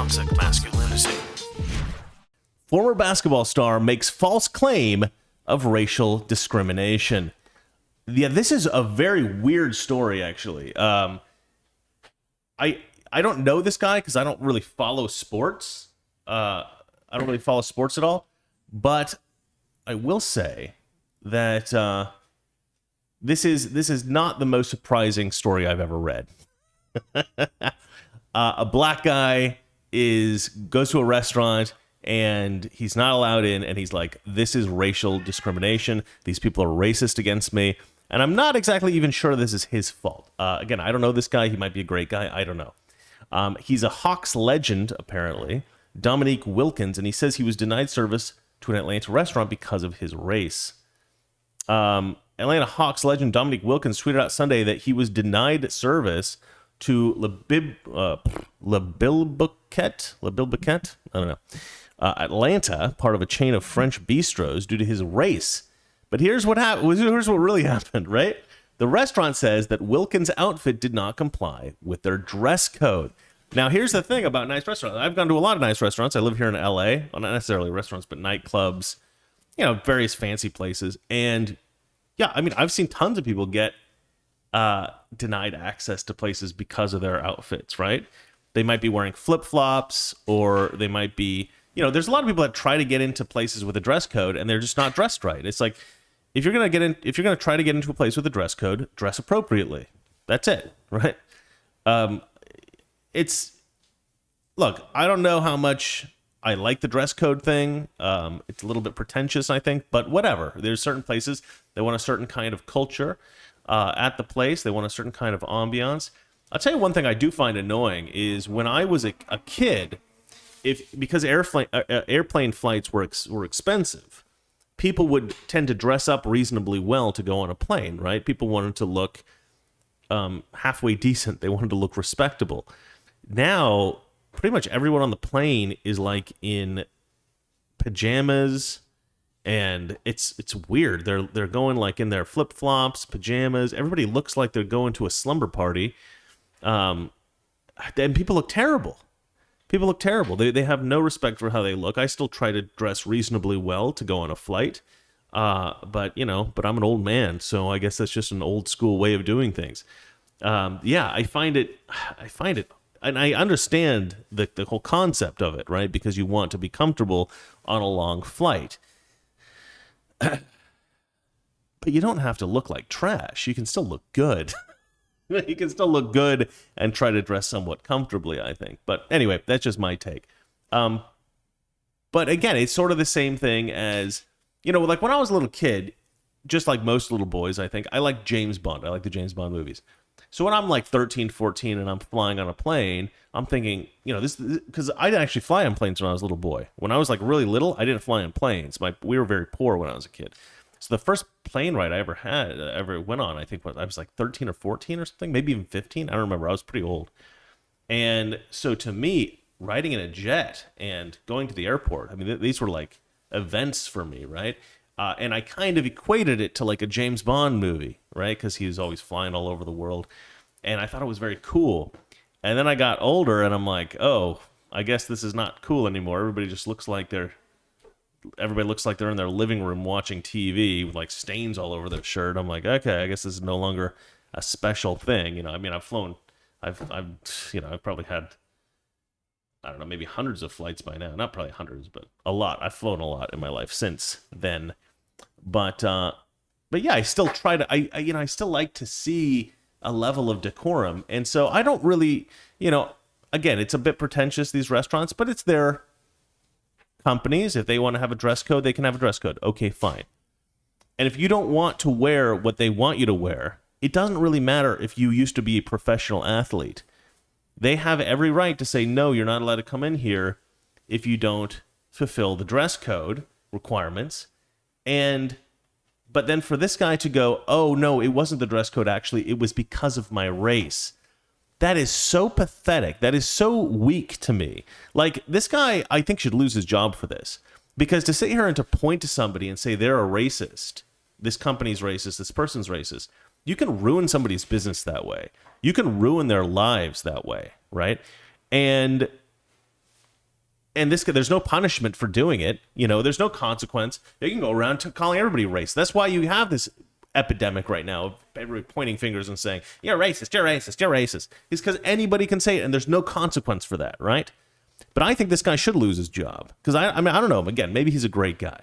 toxic masculinity. Former basketball star makes false claim of racial discrimination. Yeah, this is a very weird story, actually. I don't know this guy because I don't really follow sports. I don't really follow sports at all. But I will say that this is not the most surprising story I've ever read. A black guy goes to a restaurant and he's not allowed in, and he's like, "This is racial discrimination. These people are racist against me." And I'm not exactly even sure this is his fault. Again, I don't know this guy. He might be a great guy. I don't know. He's a Hawks legend, apparently, Dominique Wilkins, and he says he was denied service to an Atlanta restaurant because of his race. Atlanta Hawks legend Dominique Wilkins tweeted out Sunday that he was denied service to Le Bilboquet, I don't know, Atlanta, part of a chain of French bistros, due to his race. But here's what happened. Here's what really happened, right? The restaurant says that Wilkins' outfit did not comply with their dress code. Now, here's the thing about nice restaurants. I've gone to a lot of nice restaurants. I live here in LA. Well, not necessarily restaurants, but nightclubs, various fancy places. And yeah, I mean, I've seen tons of people get denied access to places because of their outfits, right? They might be wearing flip-flops, or they might be, there's a lot of people that try to get into places with a dress code and they're just not dressed right. It's like, if you're going to try to get into a place with a dress code, dress appropriately. That's it, right? Look, I don't know how much I like the dress code thing. It's a little bit pretentious, I think, but whatever. There's certain places they want a certain kind of culture at the place. They want a certain kind of ambiance. I'll tell you one thing I do find annoying is when I was a kid, because airplane flights were expensive, people would tend to dress up reasonably well to go on a plane, right? People wanted to look halfway decent. They wanted to look respectable. Now, pretty much everyone on the plane is like in pajamas, and it's weird. They're going like in their flip-flops, pajamas. Everybody looks like they're going to a slumber party. And people look terrible. People look terrible. They have no respect for how they look. I still try to dress reasonably well to go on a flight. But I'm an old man, so I guess that's just an old school way of doing things. I find it, and I understand the whole concept of it, right? Because you want to be comfortable on a long flight. But you don't have to look like trash. You can still look good. You can still look good and try to dress somewhat comfortably, I think. But anyway, that's just my take. But again, it's sort of the same thing as, like when I was a little kid, just like most little boys, I think, I like James Bond. I like the James Bond movies. So when I'm like 13, 14 and I'm flying on a plane, I'm thinking, this because I didn't actually fly on planes when I was a little boy. When I was like really little, I didn't fly on planes. We were very poor when I was a kid. So the first plane ride I ever went on, I think I was like 13 or 14 or something, maybe even 15. I don't remember. I was pretty old. And so to me, riding in a jet and going to the airport, I mean, these were like events for me, right? And I kind of equated it to like a James Bond movie, right? Because he was always flying all over the world. And I thought it was very cool. And then I got older and I'm like, oh, I guess this is not cool anymore. Everybody looks like they're in their living room watching TV with like stains all over their shirt. I'm like, okay, I guess this is no longer a special thing. I mean, I've probably had, I don't know, maybe hundreds of flights by now. Not probably hundreds, but a lot. I've flown a lot in my life since then. But yeah, I still try to, I still like to see a level of decorum. And so I don't really, again, it's a bit pretentious, these restaurants, but it's their companies. If they want to have a dress code, they can have a dress code. Okay, fine. And if you don't want to wear what they want you to wear, it doesn't really matter if you used to be a professional athlete. They have every right to say, no, you're not allowed to come in here if you don't fulfill the dress code requirements. But then for this guy to go, oh, no, it wasn't the dress code, actually, it was because of my race. That is so pathetic. That is so weak to me. Like, this guy, I think, should lose his job for this. Because to sit here and to point to somebody and say they're a racist, this company's racist, this person's racist, you can ruin somebody's business that way. You can ruin their lives that way, right? And And there's no punishment for doing it. There's no consequence. You can go around calling everybody racist. That's why you have this epidemic right now of everybody pointing fingers and saying, you're racist, you're racist, you're racist. It's because anybody can say it, and there's no consequence for that, right? But I think this guy should lose his job. Because, I don't know him. Again, maybe he's a great guy.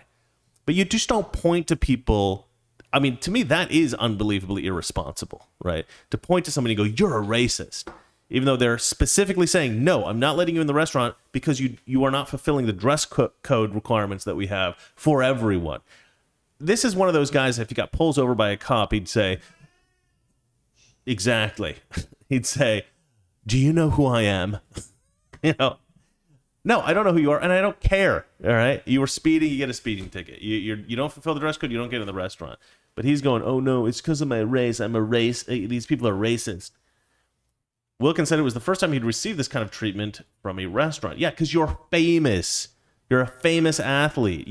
But you just don't point to people. I mean, to me, that is unbelievably irresponsible, right? To point to somebody and go, you're a racist. Even though they're specifically saying, no, I'm not letting you in the restaurant because you are not fulfilling the dress code requirements that we have for everyone. This is one of those guys, if he got pulled over by a cop, he'd say, exactly. He'd say, do you know who I am? No, I don't know who you are, and I don't care, all right? You were speeding, you get a speeding ticket. You don't fulfill the dress code, you don't get in the restaurant. But he's going, oh, no, it's because of my race. I'm a race. These people are racist. Wilkins said it was the first time he'd received this kind of treatment from a restaurant. Yeah, because you're famous. You're a famous athlete.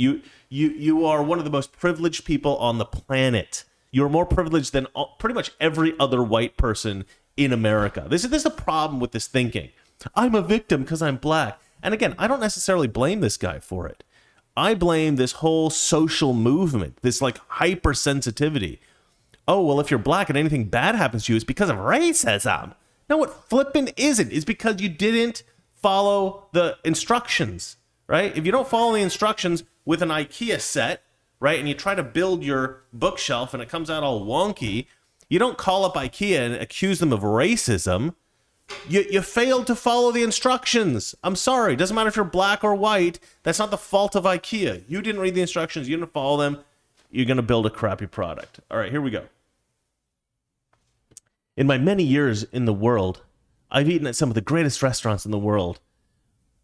You are one of the most privileged people on the planet. You're more privileged than pretty much every other white person in America. This is the problem with this thinking. I'm a victim because I'm black. And again, I don't necessarily blame this guy for it. I blame this whole social movement, this like hypersensitivity. Oh, well, if you're black and anything bad happens to you, it's because of racism. No, it flippin' isn't. It's because you didn't follow the instructions, right? If you don't follow the instructions with an IKEA set, right, and you try to build your bookshelf and it comes out all wonky, you don't call up IKEA and accuse them of racism. You failed to follow the instructions. I'm sorry. It doesn't matter if you're black or white. That's not the fault of IKEA. You didn't read the instructions. You didn't follow them. You're going to build a crappy product. All right, here we go. In my many years in the world, I've eaten at some of the greatest restaurants in the world.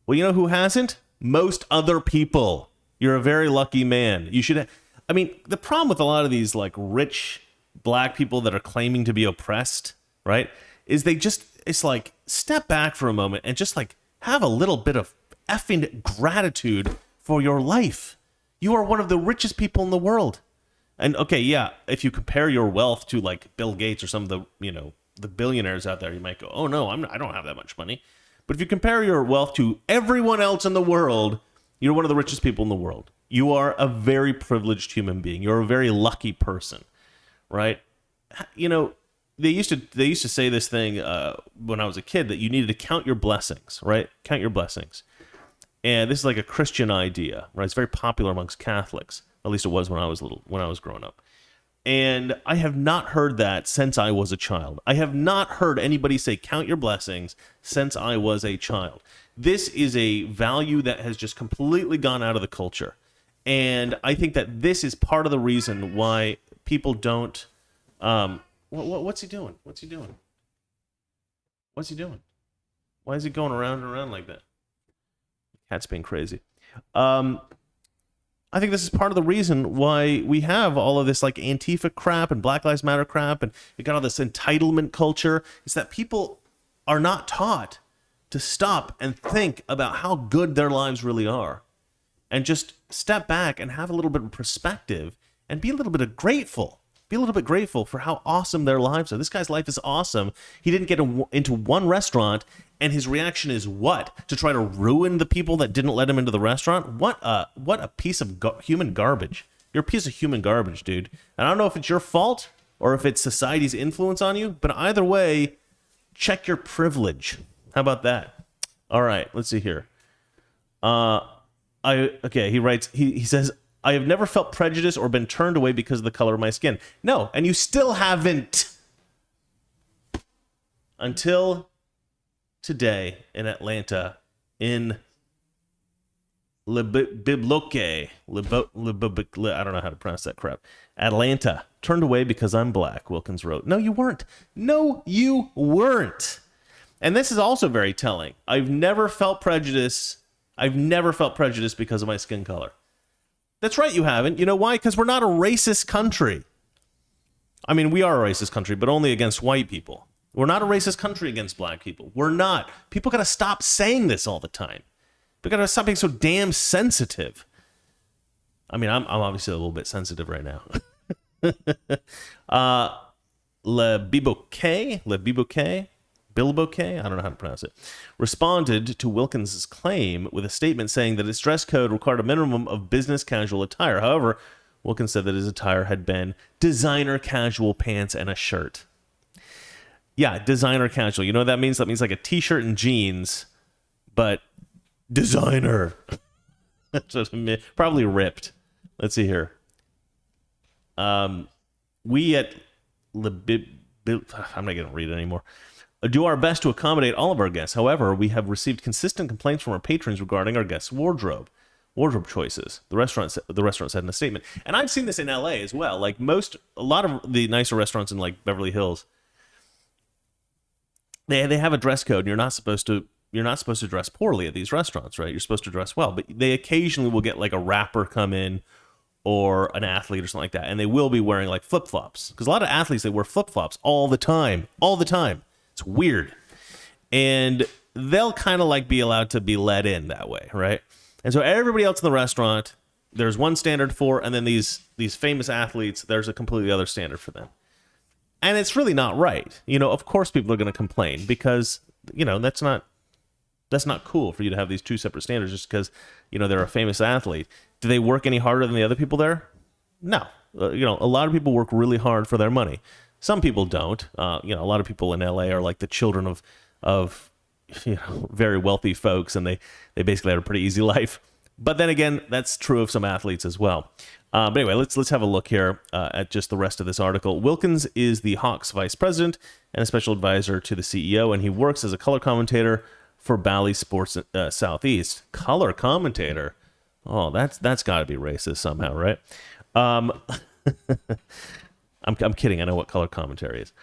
Well, you know who hasn't? Most other people. You're a very lucky man. You should. The problem with a lot of these like rich black people that are claiming to be oppressed, right, is it's like step back for a moment and just like have a little bit of effing gratitude for your life. You are one of the richest people in the world. And okay, yeah, if you compare your wealth to like Bill Gates or some of the, the billionaires out there, you might go, oh no, I don't have that much money. But if you compare your wealth to everyone else in the world, you're one of the richest people in the world. You are a very privileged human being. You're a very lucky person, right? They used to say this thing when I was a kid that you needed to count your blessings, right? Count your blessings. And this is like a Christian idea, right? It's very popular amongst Catholics. At least it was when I was growing up. And I have not heard that since I was a child. I have not heard anybody say count your blessings since I was a child. This is a value that has just completely gone out of the culture. And I think that this is part of the reason why people don't... What's he doing? What's he doing? What's he doing? Why is he going around and around like that? Cat's being crazy. I think this is part of the reason why we have all of this like Antifa crap and Black Lives Matter crap, and we got all this entitlement culture. Is that people are not taught to stop and think about how good their lives really are, and just step back and have a little bit of perspective and be a little bit grateful. Be a little bit grateful for how awesome their lives are. This guy's life is awesome. He didn't get into one restaurant, and his reaction is what? To try to ruin the people that didn't let him into the restaurant? What a piece of human garbage. You're a piece of human garbage, dude. And I don't know if it's your fault or if it's society's influence on you, but either way, check your privilege. How about that? All right, let's see here. He writes, he says, I have never felt prejudice or been turned away because of the color of my skin. No, and you still haven't. Until today in Atlanta, in Le Bibloque, I don't know how to pronounce that crap. Atlanta, turned away because I'm black, Wilkins wrote. No, you weren't. No, you weren't. And this is also very telling. I've never felt prejudice because of my skin color. That's right, you haven't. You know why? Because we're not a racist country. I mean, we are a racist country, but only against white people. We're not a racist country against black people. We're not. People got to stop saying this all the time. They got to stop being so damn sensitive. I mean, I'm obviously a little bit sensitive right now. Le Bibouquet, Bilboquet, I don't know how to pronounce it, responded to Wilkins' claim with a statement saying that its dress code required a minimum of business casual attire. However, Wilkins said that his attire had been designer casual pants and a shirt. Yeah, designer casual. You know what that means? That means like a t-shirt and jeans, but designer. That's what I mean. Probably ripped. Let's see here. We at I'm not going to read it anymore. Do our best to accommodate all of our guests. However, we have received consistent complaints from our patrons regarding our guests' wardrobe choices. The restaurant said in a statement, and I've seen this in LA as well. Like a lot of the nicer restaurants in like Beverly Hills, they have a dress code, and you're not supposed to dress poorly at these restaurants, right? You're supposed to dress well, but they occasionally will get like a rapper come in or an athlete or something like that, and they will be wearing like flip-flops, because a lot of athletes, they wear flip-flops all the time. It's weird. And they'll kind of like be allowed to be let in that way, right? And so everybody else in the restaurant, there's one standard for, and then these famous athletes, there's a completely other standard for them. And it's really not right. You know, of course people are going to complain, because, you know, that's not cool for you to have these two separate standards just because, you know, they're a famous athlete. Do they work any harder than the other people there? No. You know, a lot of people work really hard for their money. Some people don't. You know, a lot of people in LA are like the children of you know, very wealthy folks, and they basically have a pretty easy life. But then again, that's true of some athletes as well. But anyway, let's have a look here at just the rest of this article. Wilkins is the Hawks vice president and a special advisor to the CEO, and he works as a color commentator for Bally Sports Southeast. Color commentator. Oh, that's got to be racist somehow, right? I'm kidding. I know what color commentary is.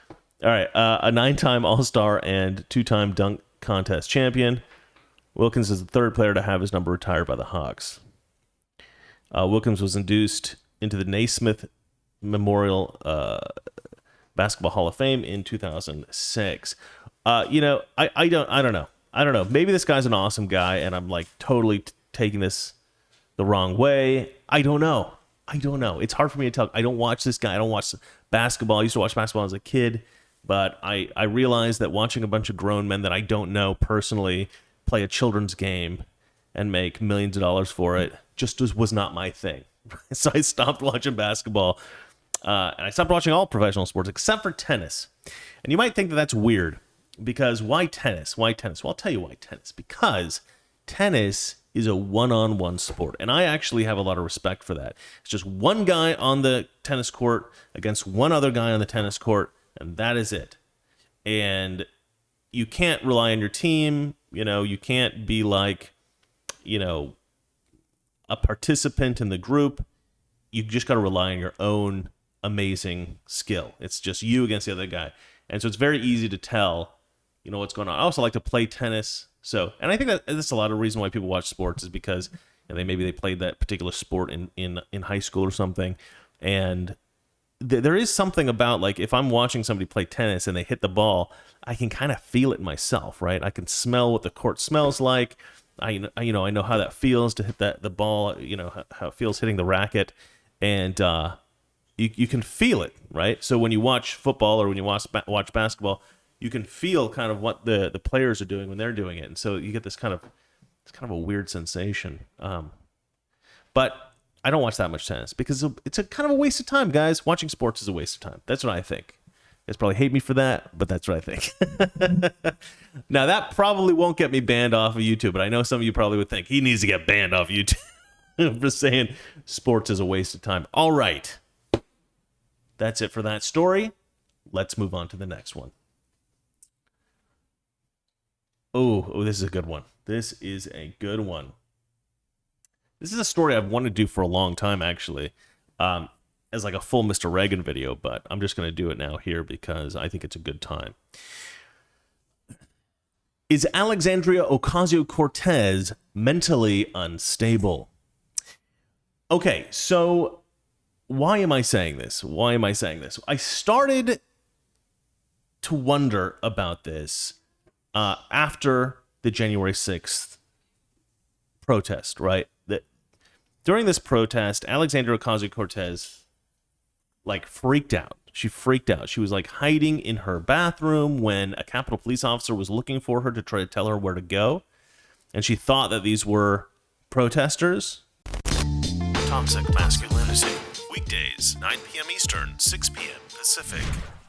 All right. A 9-time All-Star and 2-time dunk contest champion. Wilkins is the third player to have his number retired by the Hawks. Wilkins was induced into the Naismith Memorial Basketball Hall of Fame in 2006. You know, I don't know. Maybe this guy's an awesome guy, and I'm like totally taking this the wrong way. I don't know. It's hard for me to tell. I don't watch this guy. I don't watch basketball. I used to watch basketball as a kid, but I realized that watching a bunch of grown men that I don't know personally play a children's game and make millions of dollars for it just was not my thing. So I stopped watching basketball, and I stopped watching all professional sports except for tennis. And you might think that that's weird, because why tennis? Well, I'll tell you why tennis. Because tennis is a one-on-one sport, and I actually have a lot of respect for that. It's just one guy on the tennis court against one other guy on the tennis court, and that is it. And you can't rely on your team. You know, you can't be like, you know, a participant in the group. You just got to rely on your own amazing skill. It's just you against the other guy. And so it's very easy to tell, you know, what's going on. I also like to play tennis. So, and I think that that's a lot of reason why people watch sports, is because, you know, maybe they played that particular sport in high school or something. And there is something about, like, if I'm watching somebody play tennis and they hit the ball, I can kind of feel it myself, right? I can smell what the court smells like. I know how that feels to hit the ball, you know, how it feels hitting the racket. And you can feel it, right? So when you watch football or when you watch basketball, you can feel kind of what the players are doing when they're doing it. And so you get this kind of a weird sensation. But I don't watch that much tennis because it's a kind of a waste of time, guys. Watching sports is a waste of time. That's what I think. You guys probably hate me for that, but that's what I think. Now, that probably won't get me banned off of YouTube, but I know some of you probably would think he needs to get banned off YouTube for saying sports is a waste of time. All right. That's it for that story. Let's move on to the next one. Oh, this is a good one. This is a story I've wanted to do for a long time, actually, as like a full Mr. Reagan video, but I'm just going to do it now here because I think it's a good time. Is Alexandria Ocasio-Cortez mentally unstable? Okay, so why am I saying this? I started to wonder about this after the January 6th protest, right? That during this protest, Alexandria Ocasio-Cortez like freaked out. She freaked out. She was like hiding in her bathroom when a Capitol police officer was looking for her to try to tell her where to go. And she thought that these were protesters. Toxic Masculinity. Weekdays, 9 p.m. Eastern, 6 p.m. Pacific.